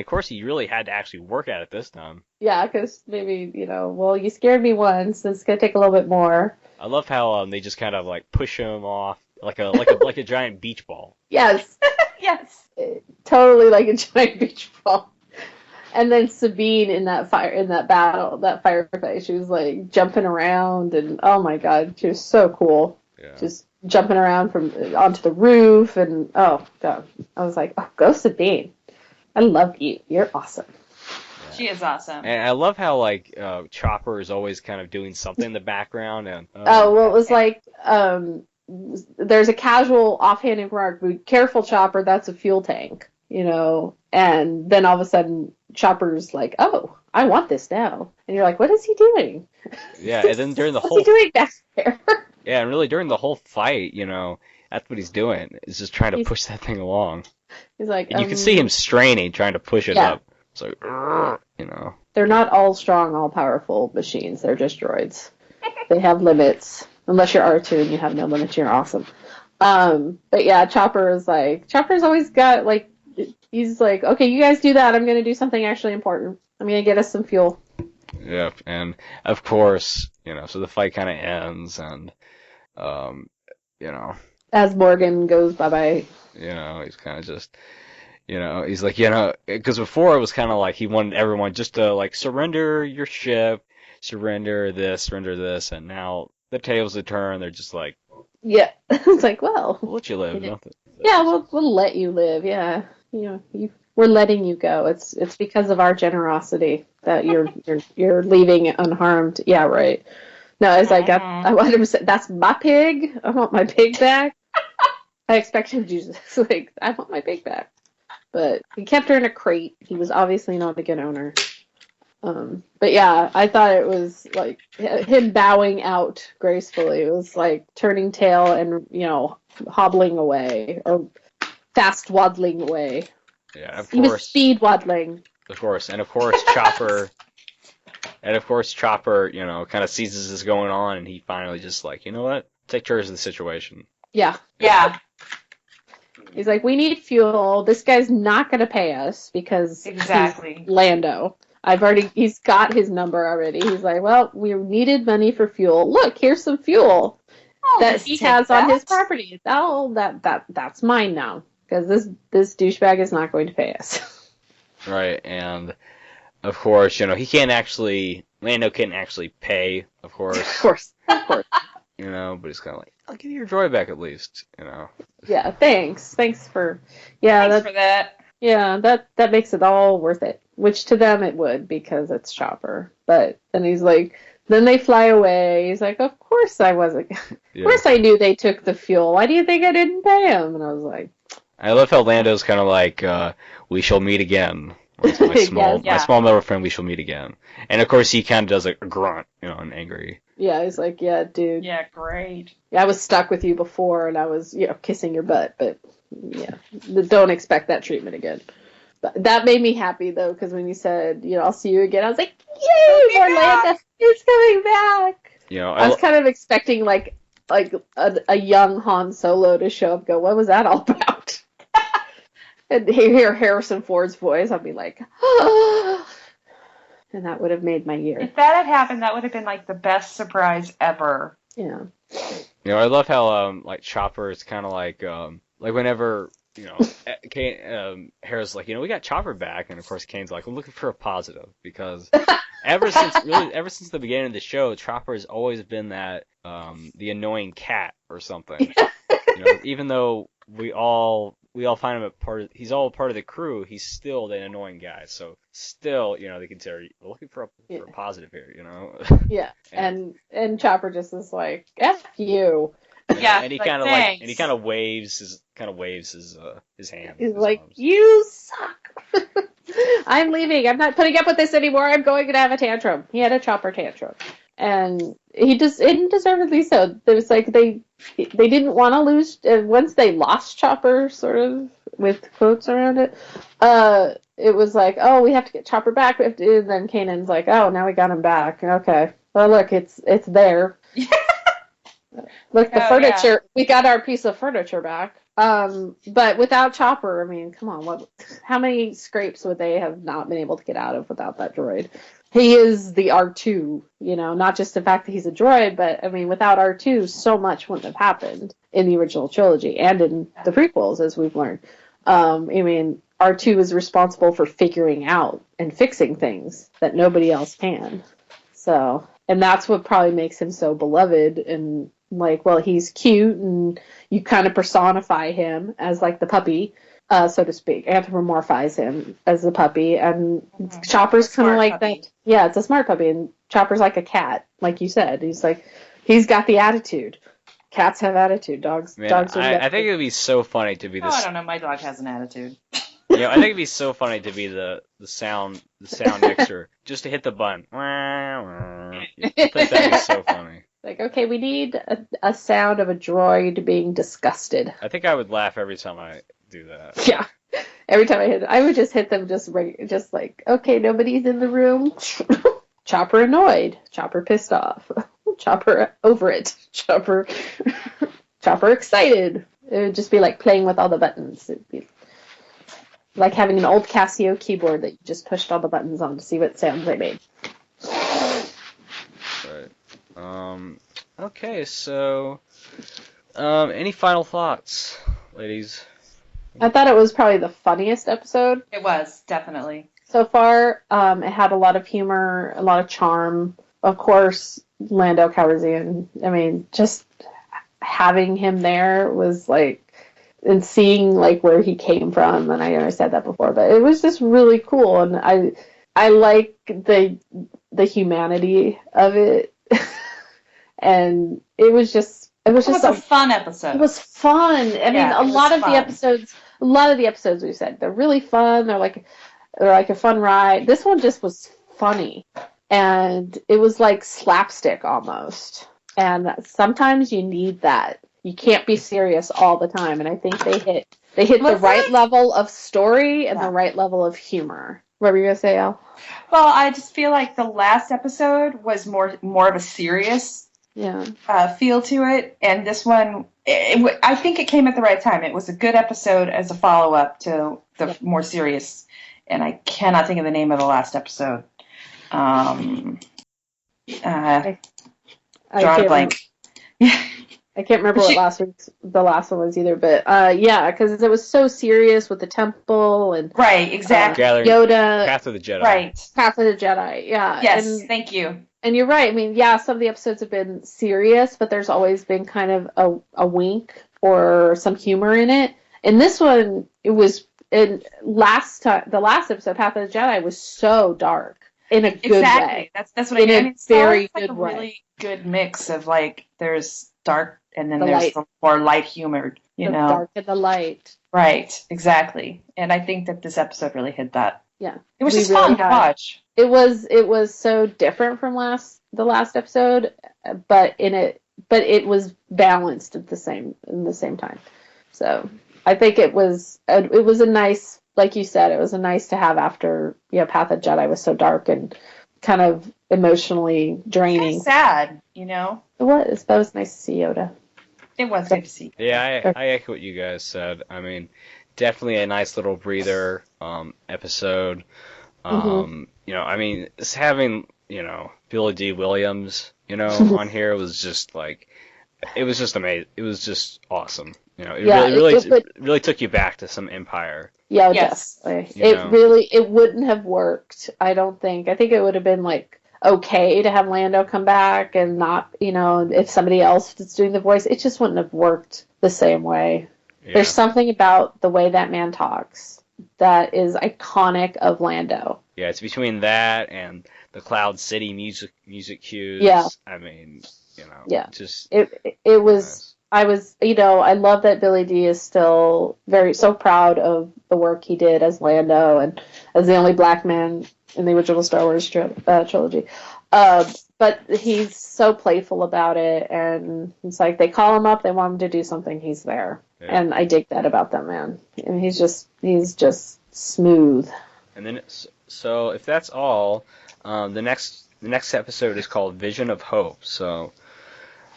course, he really had to actually work at it this time. Yeah, because maybe, well, you scared me once, it's going to take a little bit more. I love how they just kind of like push him off like a giant beach ball. Yes. Yes. Totally like a giant beach ball. And then Sabine in that firefight, she was like jumping around, and oh my god, she was so cool. Yeah. Just jumping around onto the roof, and oh god, I was like, oh, go Sabine. I love you. You're awesome. Yeah. She is awesome. And I love how Chopper is always kind of doing something in the background. And It was like there's a casual offhand remark, careful Chopper, that's a fuel tank, and then all of a sudden Chopper's like, oh, I want this now, and you're like, what is he doing? Yeah, and then during the What's he doing back there? Yeah, and really during the whole fight, that's what he's doing. Is just trying to push that thing along. He's like, And you can see him straining, trying to push it up. It's like, They're not all strong, all powerful machines. They're just droids. They have limits. Unless you're R2 and you have no limits, you're awesome. But yeah, Chopper's always got he's like, okay, you guys do that. I'm going to do something actually important. I'm going to get us some fuel. Yep, and of course, so the fight kind of ends, and, As Morgan goes bye-bye. He's kind of just, he's like, because before it was kind of like he wanted everyone just to, surrender your ship, surrender this, and now the tables have turned, they're just like... Yeah, it's like, well... We'll let you live. Yeah, we'll let you live, yeah. We're letting you go. It's because of our generosity that you're leaving unharmed. Yeah, right. No, it's like, I want him to say, that's my pig. I want my pig back. I expect him to just I want my pig back. But he kept her in a crate. He was obviously not a good owner. But yeah, I thought it was like him bowing out gracefully. It was like turning tail and, hobbling away or fast waddling away. Yeah, of course. He was speed waddling. Of course. And of course, Chopper, kind of sees this is going on, and he finally just like, you know what? Take charge of the situation. Yeah. Yeah. He's like, we need fuel. This guy's not going to pay us because Exactly. he's Lando. He's got his number already. He's like, well, we needed money for fuel. Look, here's some fuel that he has on his property. Oh, that's mine now. Because this douchebag is not going to pay us. Right, and of course, Lando can't actually pay, of course. Of course. But he's kind of like, I'll give you your droid back at least, Yeah, thanks for that. Yeah, that makes it all worth it. Which to them it would, because it's Chopper. But then he's like, then they fly away. He's like, of course I wasn't. Of course I knew they took the fuel. Why do you think I didn't pay him? And I was like, I love how Lando's kind of like, we shall meet again. My small metal friend, we shall meet again. And of course he kind of does a grunt, and angry. Yeah, he's like, yeah, dude. Yeah, great. I was stuck with you before, and I was, kissing your butt, but yeah, don't expect that treatment again. But that made me happy though, because when you said, I'll see you again, I was like, yay, Orlando is coming back. I was kind of expecting like a young Han Solo to show up and go, what was that all about? And hear Harrison Ford's voice, I'll be like, oh. And that would have made my year. If that had happened, that would have been like the best surprise ever. Yeah. I love how Chopper is kind of like whenever Hera's like, we got Chopper back, and of course Kane's like, I'm looking for a positive, because ever since the beginning of the show, Chopper has always been that the annoying cat or something. Even though we all find him he's all part of the crew, he's still the annoying guy. So still, they consider looking for a positive here, Yeah, and Chopper just is like, F you. Yeah, and he kind of waves his hand. He's like, you suck. I'm leaving. I'm not putting up with this anymore. I'm going to have a tantrum. He had a Chopper tantrum, and he just deservedly so. It was like they didn't want to lose. Once they lost Chopper, sort of with quotes around it. It was like, oh, we have to get Chopper back. And then Kanan's like, oh, now we got him back. Okay. Well, look, it's there. Look, the furniture. Yeah. We got our piece of furniture back. But without Chopper, I mean, come on, how many scrapes would they have not been able to get out of without that droid? He is the R2, not just the fact that he's a droid, but I mean, without R2, so much wouldn't have happened in the original trilogy and in the prequels, as we've learned. I mean, R2 is responsible for figuring out and fixing things that nobody else can. So, and that's what probably makes him so beloved, and like, well, he's cute, and you kind of personify him as like the puppy, so to speak, anthropomorphize him as the puppy, and Chopper's kind of like puppy. That. Yeah, it's a smart puppy, and Chopper's like a cat, like you said. He's got the attitude. Cats have attitude. Dogs. Man, dogs. I think it would be so funny to be this. Oh, I don't know. My dog has an attitude. I think it'd be so funny to be the sound mixer, just to hit the button. I think that'd be so funny. Like, okay, we need a sound of a droid being disgusted. I think I would laugh every time I do that. Yeah. Every time I hit it, I would just hit them just like, okay, nobody's in the room. Chopper annoyed. Chopper pissed off. Chopper over it. Chopper excited. It would just be like playing with all the buttons. It'd be like having an old Casio keyboard that you just pushed all the buttons on to see what sounds they made. Right. Okay, so any final thoughts, ladies? I thought it was probably the funniest episode. It was, definitely. So far, it had a lot of humor, a lot of charm. Of course, Lando Calrissian. I mean, just having him there was like, and seeing like where he came from, and I never said that before, but it was just really cool, and I like the humanity of it. And it was a fun episode. It was fun. I mean, a lot of the episodes we said, they're really fun. They're like a fun ride. This one just was funny, and it was like slapstick almost. And sometimes you need that. You can't be serious all the time. And I think they hit the right level of story and the right level of humor. What were you gonna say, Al? Well, I just feel like the last episode was more of a serious feel to it, and this one, I think it came at the right time. It was a good episode as a follow-up to the more serious, and I cannot think of the name of the last episode. I Drawing a can't blank. Yeah. I can't remember But what the last one was either, but yeah, because it was so serious with the temple and Right, exactly. Gathering Yoda, Path of the Jedi. Right. Path of the Jedi, yeah. Yes, thank you. And you're right. I mean, yeah, some of the episodes have been serious, but there's always been kind of a wink or some humor in it. And this one, it was the last episode, Path of the Jedi, was so dark in a good way. That's what I mean. In a very it's like good a way. really good mix of like there's dark and then The there's light. the more light humored, The dark and the light. Right, exactly. And I think that this episode really hit that. Yeah. It was We just really fun to had- watch. It was so different from the last episode, but it was balanced in the same time. So I think it was a nice, like you said, it was a nice to have after Path of Jedi was so dark and kind of emotionally draining. Kind of sad, you know. It was. That was nice to see Yoda. It was good to see. Yeah, I echo what you guys said. I mean, definitely a nice little breather episode. You know, I mean, it's having, Billy D. Williams, on here was just like, it was just amazing. It was just awesome. It really took you back to some Empire. Yeah, Yes. definitely. It wouldn't have worked, I don't think. I think it would have been like okay to have Lando come back and not, if somebody else was doing the voice, it just wouldn't have worked the same way. Yeah. There's something about the way that man talks that is iconic of Lando. Yeah, it's between that and the Cloud City music cues. Yeah. I mean, Yeah. just It was. I was, I love that Billy D is still so proud of the work he did as Lando and as the only black man in the original Star Wars trilogy. But he's so playful about it, and it's like they call him up, they want him to do something, he's there. Yeah. And I dig that about that man. And he's just smooth. And then so if that's all, the next episode is called Vision of Hope. So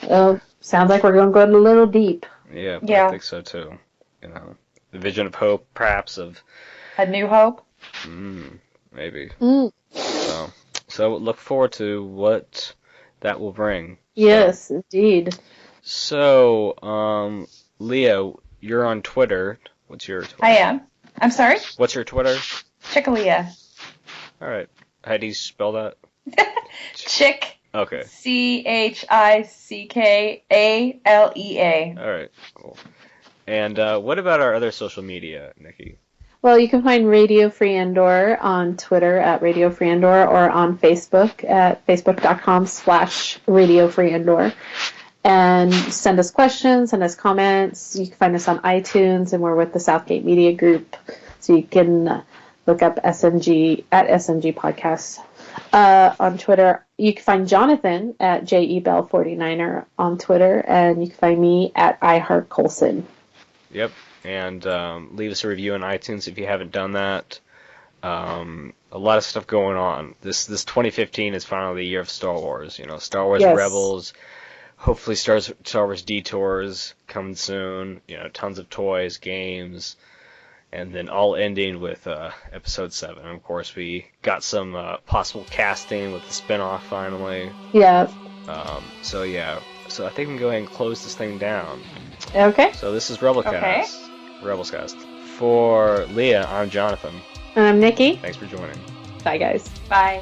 Oh, sounds like we're going to go a little deep. yeah, Yeah. I think so too. The Vision of Hope, perhaps of A New Hope. maybe. Mm. So look forward to what that will bring. Yes, indeed. So, Leah, you're on Twitter. What's your Twitter? I am. I'm sorry? What's your Twitter? Chickalia. All right. How do you spell that? Chick. Okay. CHICKALEA. All right. Cool. And what about our other social media, Nicki? Well, you can find Radio Free Andor on Twitter at Radio Free Andor or on Facebook at facebook.com/Radio Free Andor. And send us questions, send us comments. You can find us on iTunes, and we're with the Southgate Media Group. So you can look up SMG at SMG Podcasts on Twitter. You can find Jonathan at JEBell49er on Twitter, and you can find me at iHeartColson. Yep. And leave us a review on iTunes if you haven't done that. A lot of stuff going on. This 2015 is finally the year of Star Wars. Star Wars Yes. Rebels. Hopefully Star Wars Detours coming soon. Tons of toys, games, and then all ending with Episode 7. And of course, we got some possible casting with the spinoff finally. Yeah. So yeah. So I think we can go ahead and close this thing down. Okay. So this is RebelsCast. Okay. RebelsCast. For Leah, I'm Jonathan. And I'm Nicki. Thanks for joining. Bye, guys. Bye.